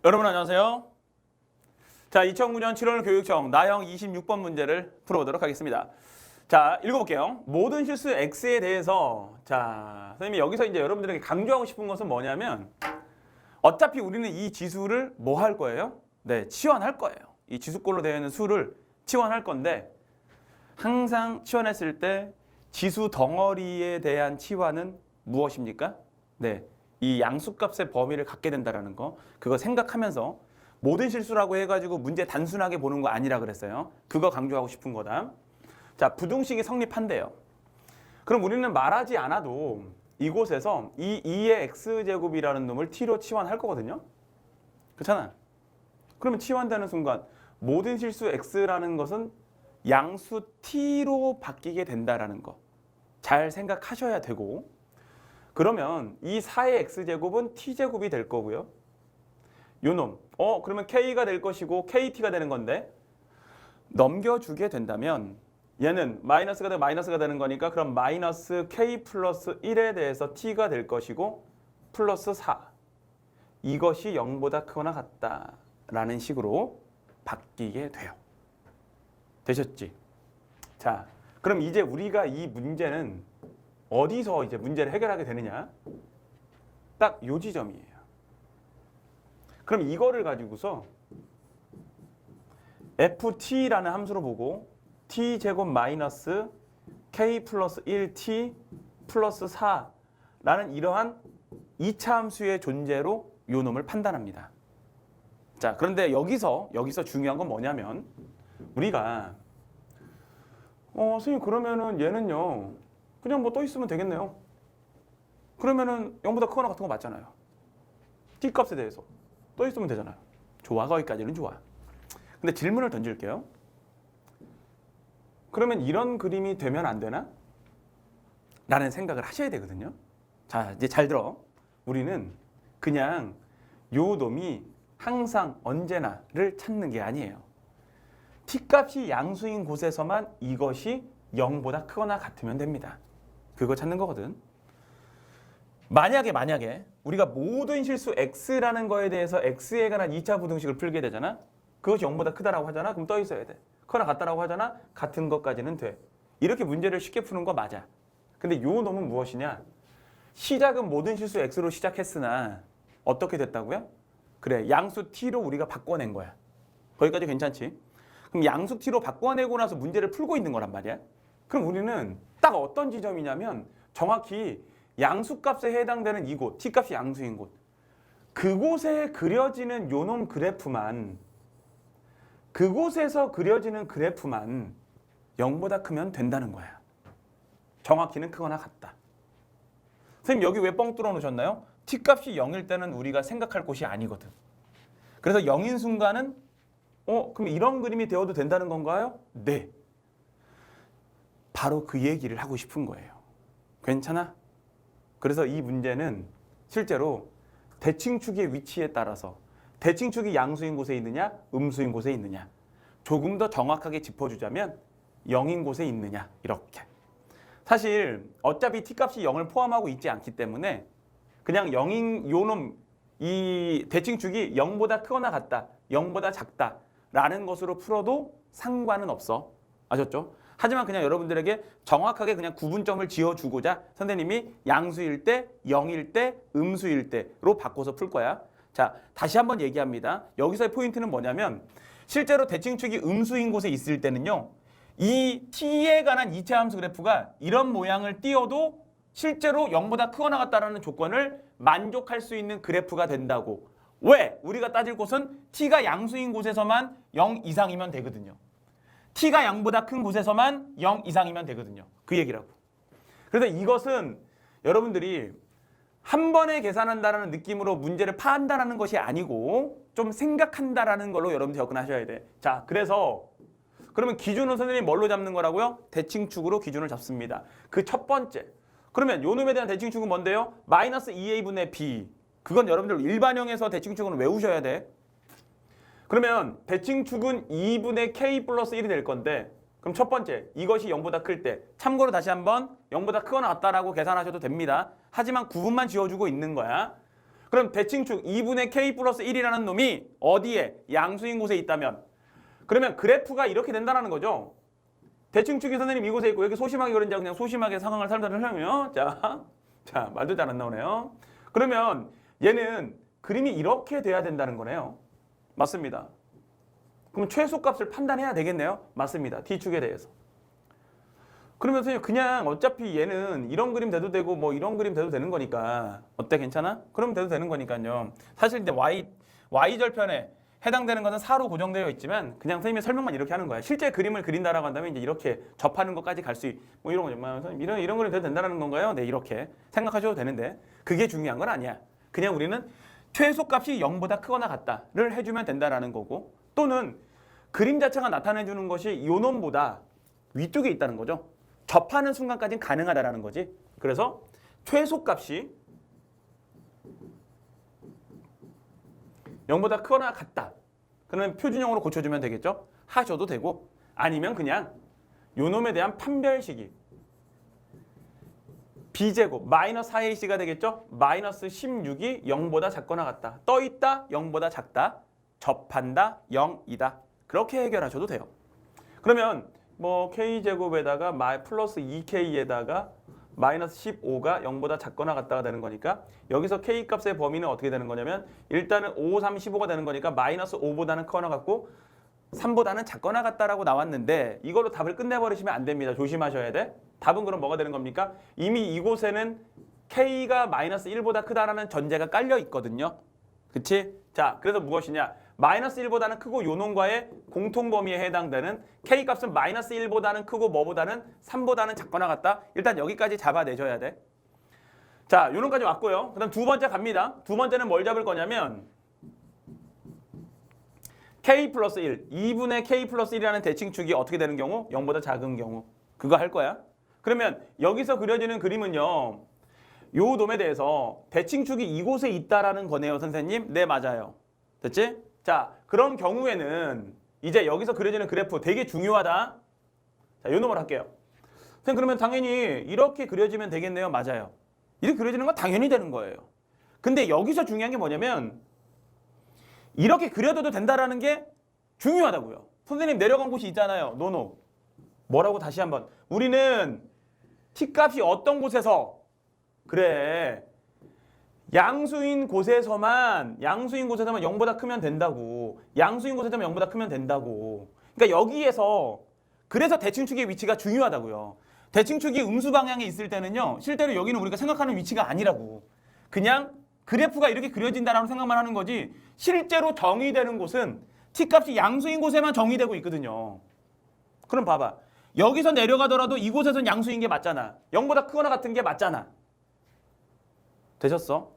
여러분 안녕하세요. 자, 2009년 7월 교육청 나형 26번 문제를 풀어보도록 하겠습니다. 자, 읽어볼게요. 모든 실수 x에 대해서 선생님이 여기서 이제 여러분들에게 강조하고 싶은 것은 뭐냐면 어차피 우리는 이 지수를 뭐 할 거예요? 네, 치환할 거예요. 이 지수꼴로 되어 있는 수를 치환할 건데 항상 치환했을 때 지수 덩어리에 대한 치환은 무엇입니까? 네, 이 양수값의 범위를 갖게 된다는 거, 그거 생각하면서 모든 실수라고 해가지고 문제 단순하게 보는 거 아니라 그랬어요. 그거 강조하고 싶은 거다. 자, 부등식이 성립한대요. 그럼 우리는 말하지 않아도 이곳에서 이 2의 x제곱이라는 놈을 t로 치환할 거거든요. 그렇잖아. 그러면 치환되는 순간 모든 실수 x라는 것은 양수 t로 바뀌게 된다는 거 잘 생각하셔야 되고, 그러면 이 4의 x제곱은 t제곱이 될 거고요. 요놈, 그러면 k가 될 것이고 kt가 되는 건데 넘겨주게 된다면 얘는 마이너스가 되고 마이너스가 되는 거니까 그럼 마이너스 k 플러스 1에 대해서 t가 될 것이고 플러스 4. 이것이 0보다 크거나 같다라는 식으로 바뀌게 돼요. 되셨지? 자, 그럼 이제 우리가 이 문제는 어디서 이제 문제를 해결하게 되느냐? 딱 요 지점이에요. 그럼 이거를 가지고서 ft라는 함수로 보고 t제곱 마이너스 k 플러스 1t 플러스 4라는 이러한 2차 함수의 존재로 요 놈을 판단합니다. 자, 그런데 여기서 중요한 건 뭐냐면 우리가 선생님 그러면은 얘는요 그냥 뭐 떠 있으면 되겠네요. 그러면은 0보다 크거나 같은 거 맞잖아요. t 값에 대해서 떠 있으면 되잖아요. 좋아, 거기까지는 좋아. 근데 질문을 던질게요. 그러면 이런 그림이 되면 안 되나? 라는 생각을 하셔야 되거든요. 자, 이제 잘 들어. 우리는 그냥 요 놈이 항상 언제나를 찾는 게 아니에요. t값이 양수인 곳에서만 이것이 0보다 크거나 같으면 됩니다. 그거 찾는 거거든. 만약에 우리가 모든 실수 x라는 거에 대해서 x에 관한 2차 부등식을 풀게 되잖아. 그것이 0보다 크다라고 하잖아. 그럼 떠 있어야 돼. 크거나 같다라고 하잖아. 같은 것까지는 돼. 이렇게 문제를 쉽게 푸는 거 맞아. 근데 요 놈은 무엇이냐? 시작은 모든 실수 x로 시작했으나 어떻게 됐다고요? 그래, 양수 t로 우리가 바꿔낸 거야. 거기까지 괜찮지? 그럼 양수 t로 바꿔내고 나서 문제를 풀고 있는 거란 말이야. 그럼 우리는 딱 어떤 지점이냐면 정확히 양수값에 해당되는 이곳, t값이 양수인 곳, 그곳에 그려지는 요놈 그래프만, 그곳에서 그려지는 그래프만 0보다 크면 된다는 거야. 정확히는 크거나 같다. 선생님 여기 왜 뻥 뚫어 놓으셨나요? t값이 0일 때는 우리가 생각할 곳이 아니거든. 그래서 0인 순간은 그럼 이런 그림이 되어도 된다는 건가요? 네. 바로 그 얘기를 하고 싶은 거예요. 괜찮아? 그래서 이 문제는 실제로 대칭축의 위치에 따라서 대칭축이 양수인 곳에 있느냐, 음수인 곳에 있느냐, 조금 더 정확하게 짚어주자면 0인 곳에 있느냐, 이렇게. 사실 어차피 t값이 0을 포함하고 있지 않기 때문에 그냥 0인 요놈 이 대칭축이 0보다 크거나 같다, 0보다 작다 라는 것으로 풀어도 상관은 없어. 아셨죠? 하지만 그냥 여러분들에게 정확하게 그냥 구분점을 지어주고자 선생님이 양수일 때, 0일 때, 음수일 때로 바꿔서 풀 거야. 자, 다시 한번 얘기합니다. 여기서의 포인트는 뭐냐면 실제로 대칭축이 음수인 곳에 있을 때는요. 이 t에 관한 2차 함수 그래프가 이런 모양을 띄어도 실제로 0보다 크거나 같다라는 조건을 만족할 수 있는 그래프가 된다고. 왜? 우리가 따질 곳은 t가 양수인 곳에서만 0 이상이면 되거든요. t가 0보다 큰 곳에서만 0 이상이면 되거든요. 그 얘기라고. 그래서 이것은 여러분들이 한 번에 계산한다라는 느낌으로 문제를 파한다라는 것이 아니고 좀 생각한다라는 걸로 여러분들 접근하셔야 돼. 자, 그래서 그러면 기준은 선생님이 뭘로 잡는 거라고요? 대칭축으로 기준을 잡습니다. 그 첫 번째. 그러면 요 놈에 대한 대칭축은 뭔데요? 마이너스 2a분의 b. 그건 여러분들 일반형에서 대칭축은 외우셔야 돼. 그러면 대칭축은 2분의 k 플러스 1이 될 건데 그럼 첫 번째, 이것이 0보다 클 때 참고로 다시 한번 0보다 크거나 같다라고 계산하셔도 됩니다. 하지만 구분만 지어주고 있는 거야. 그럼 대칭축 2분의 k 플러스 1이라는 놈이 어디에? 양수인 곳에 있다면 그러면 그래프가 이렇게 된다는 거죠. 대칭축이 선생님 이곳에 있고 여기 소심하게 그런지 그냥 소심하게 상황을 설명하면 자 말도 잘 안 나오네요. 그러면 얘는 그림이 이렇게 돼야 된다는 거네요. 맞습니다. 그럼 최소값을 판단해야 되겠네요. 맞습니다. T축에 대해서. 그러면 선생님 그냥 어차피 얘는 이런 그림 돼도 되고 뭐 이런 그림 돼도 되는 거니까 어때 괜찮아? 그럼 돼도 되는 거니까요. 사실 이제 Y절편에 해당되는 것은 4로 고정되어 있지만 그냥 선생님의 설명만 이렇게 하는 거야. 실제 그림을 그린다라고 한다면 이제 이렇게 접하는 것까지 갈 수 뭐 이런 거죠. 선생님 이런 그림 돼도 된다는 건가요? 네, 이렇게 생각하셔도 되는데 그게 중요한 건 아니야. 그냥 우리는 최소값이 0보다 크거나 같다를 해주면 된다라는 거고 또는 그림 자체가 나타내주는 것이 요 놈보다 위쪽에 있다는 거죠. 접하는 순간까지는 가능하다라는 거지. 그래서 최소값이 0보다 크거나 같다. 그러면 표준형으로 고쳐주면 되겠죠. 하셔도 되고 아니면 그냥 요 놈에 대한 판별식이 b제곱 마이너스 4ac가 되겠죠. 마이너스 16이 0보다 작거나 같다. 떠있다 0보다 작다. 접한다 0이다. 그렇게 해결하셔도 돼요. 그러면 뭐 k제곱에다가 플러스 2k에다가 마이너스 15가 0보다 작거나 같다가 되는 거니까 여기서 k값의 범위는 어떻게 되는 거냐면 일단은 5, 3, 15가 되는 거니까 마이너스 5보다는 크거나 같고 3보다는 작거나 같다라고 나왔는데 이걸로 답을 끝내버리시면 안 됩니다. 조심하셔야 돼. 답은 그럼 뭐가 되는 겁니까? 이미 이곳에는 k가 마이너스 1보다 크다라는 전제가 깔려 있거든요. 그치? 자, 그래서 무엇이냐? 마이너스 1보다는 크고 요 놈과의 공통범위에 해당되는 k값은 마이너스 1보다는 크고 뭐보다는 3보다는 작거나 같다. 일단 여기까지 잡아내셔야 돼. 자, 요 놈까지 왔고요. 그 다음 두 번째 갑니다. 두 번째는 뭘 잡을 거냐면 k 플러스 1, 2분의 k 플러스 1이라는 대칭축이 어떻게 되는 경우? 0보다 작은 경우. 그거 할 거야. 그러면 여기서 그려지는 그림은요. 요 놈에 대해서 대칭축이 이곳에 있다라는 거네요, 선생님. 네, 맞아요. 됐지? 자, 그런 경우에는 이제 여기서 그려지는 그래프 되게 중요하다. 자, 요 놈을 할게요. 선생님, 그러면 당연히 이렇게 그려지면 되겠네요. 맞아요. 이렇게 그려지는 건 당연히 되는 거예요. 근데 여기서 중요한 게 뭐냐면 이렇게 그려도 된다라는 게 중요하다고요. 선생님 내려간 곳이 있잖아요. 노노. 뭐라고 다시 한번. 우리는 t값이 어떤 곳에서 그래. 양수인 곳에서만 0보다 크면 된다고. 양수인 곳에서만 0보다 크면 된다고. 그러니까 여기에서 그래서 대칭축의 위치가 중요하다고요. 대칭축이 음수 방향에 있을 때는요. 실제로 여기는 우리가 생각하는 위치가 아니라고. 그냥 그래프가 이렇게 그려진다라는 생각만 하는 거지 실제로 정의되는 곳은 t값이 양수인 곳에만 정의되고 있거든요. 그럼 봐봐. 여기서 내려가더라도 이곳에선 양수인 게 맞잖아. 0보다 크거나 같은 게 맞잖아. 되셨어?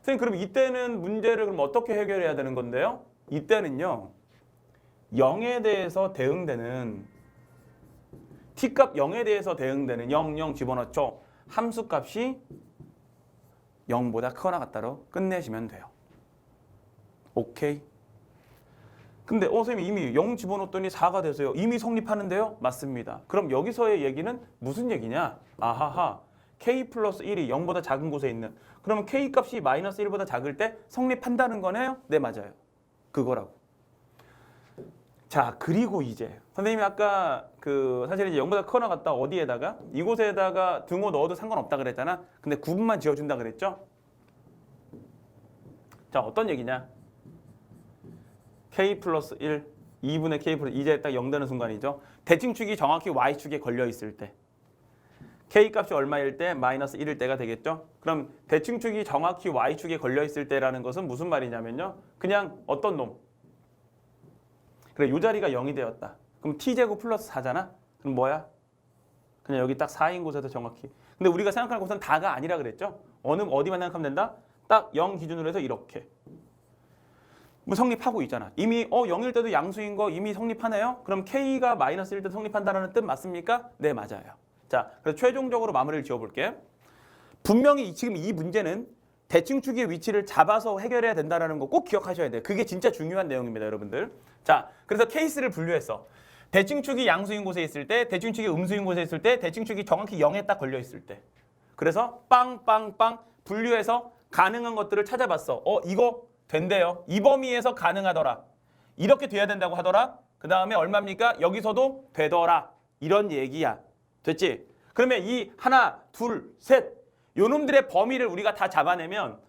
선생님 그럼 이때는 문제를 그럼 어떻게 해결해야 되는 건데요? 이때는요. 0에 대해서 대응되는 t값 0에 대해서 대응되는 0, 0 집어넣죠. 함수값이 0보다 크거나 같다로 끝내시면 돼요. 오케이? 근데 선생님 이미 0 집어넣었더니 4가 돼서요. 이미 성립하는데요? 맞습니다. 그럼 여기서의 얘기는 무슨 얘기냐? 아하하. k 플러스 1이 0보다 작은 곳에 있는 그러면 k 값이 마이너스 1보다 작을 때 성립한다는 거네요? 네, 맞아요. 그거라고. 자, 그리고 이제 선생님이 아까 사실 이제 0보다 크거나 같다 어디에다가 이곳에다가 등호 넣어도 상관없다 그랬잖아. 근데 구분만 지어준다 그랬죠? 자, 어떤 얘기냐? k 플러스 1, 2분의 k 플러스 이제 딱 0 되는 순간이죠. 대칭축이 정확히 y축에 걸려 있을 때 k 값이 얼마일 때? 마이너스 1일 때가 되겠죠? 그럼 대칭축이 정확히 y축에 걸려 있을 때라는 것은 무슨 말이냐면요. 그냥 어떤 놈? 그래, 이 자리가 0이 되었다. 그럼 t제곱 플러스 4잖아? 그럼 뭐야? 그냥 여기 딱 4인 곳에서 정확히. 근데 우리가 생각하는 곳은 다가 아니라 그랬죠? 어디만 생각하면 된다? 딱 0 기준으로 해서 이렇게. 뭐 성립하고 있잖아. 이미 0일 때도 양수인 거 이미 성립하네요? 그럼 k가 마이너스 1일 때 성립한다는 뜻 맞습니까? 네, 맞아요. 자, 그래서 최종적으로 마무리를 지어볼게. 분명히 지금 이 문제는 대칭축의 위치를 잡아서 해결해야 된다는 거 꼭 기억하셔야 돼요. 그게 진짜 중요한 내용입니다, 여러분들. 자, 그래서 케이스를 분류했어. 대칭축이 양수인 곳에 있을 때, 대칭축이 음수인 곳에 있을 때, 대칭축이 정확히 0에 딱 걸려 있을 때. 그래서 빵빵빵 분류해서 가능한 것들을 찾아봤어. 이거 된대요. 이 범위에서 가능하더라. 이렇게 돼야 된다고 하더라. 그 다음에 얼마입니까? 여기서도 되더라. 이런 얘기야. 됐지? 그러면 이 하나, 둘, 셋 요놈들의 범위를 우리가 다 잡아내면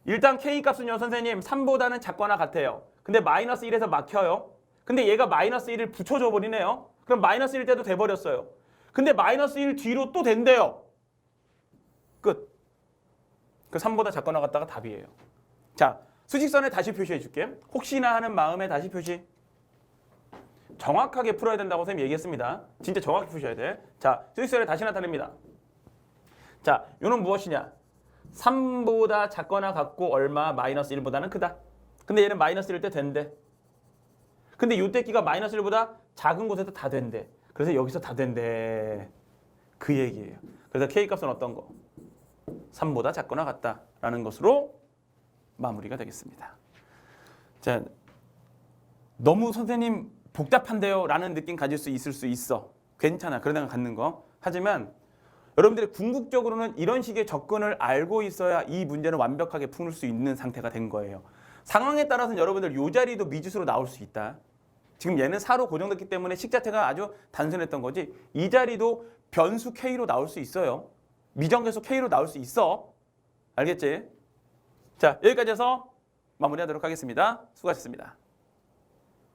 일단 K값은요, 선생님 3보다는 작거나 같아요. 근데 마이너스 1에서 막혀요. 근데 얘가 마이너스 1을 붙여줘 버리네요. 그럼 마이너스 1 때도 돼버렸어요. 근데 마이너스 1 뒤로 또 된대요. 끝. 그 3보다 작거나 같다가 답이에요. 자, 수직선에 다시 표시해 줄게. 혹시나 하는 마음에 다시 표시. 정확하게 풀어야 된다고 선생님이 얘기했습니다. 진짜 정확히 푸셔야 돼. 자, 수직선에 다시 나타냅니다. 자, 요는 무엇이냐? 3보다 작거나 같고 얼마? 마이너스 1보다는 크다. 근데 얘는 마이너스 1일 때 된대. 근데 요 떼끼가 마이너스 1보다 작은 곳에도 다 된대. 그래서 여기서 다 된대. 그 얘기예요. 그래서 K값은 어떤 거? 3보다 작거나 같다라는 것으로 마무리가 되겠습니다. 자, 너무 선생님 복잡한데요 라는 느낌 가질 수 있을 수 있어. 괜찮아. 그러다가 갖는 거. 하지만 여러분들이 궁극적으로는 이런 식의 접근을 알고 있어야 이 문제는 완벽하게 풀 수 있는 상태가 된 거예요. 상황에 따라서는 여러분들 이 자리도 미지수로 나올 수 있다. 지금 얘는 4로 고정됐기 때문에 식자태가 아주 단순했던 거지. 이 자리도 변수 K로 나올 수 있어요. 미정계수 K로 나올 수 있어. 알겠지? 자, 여기까지 해서 마무리하도록 하겠습니다. 수고하셨습니다.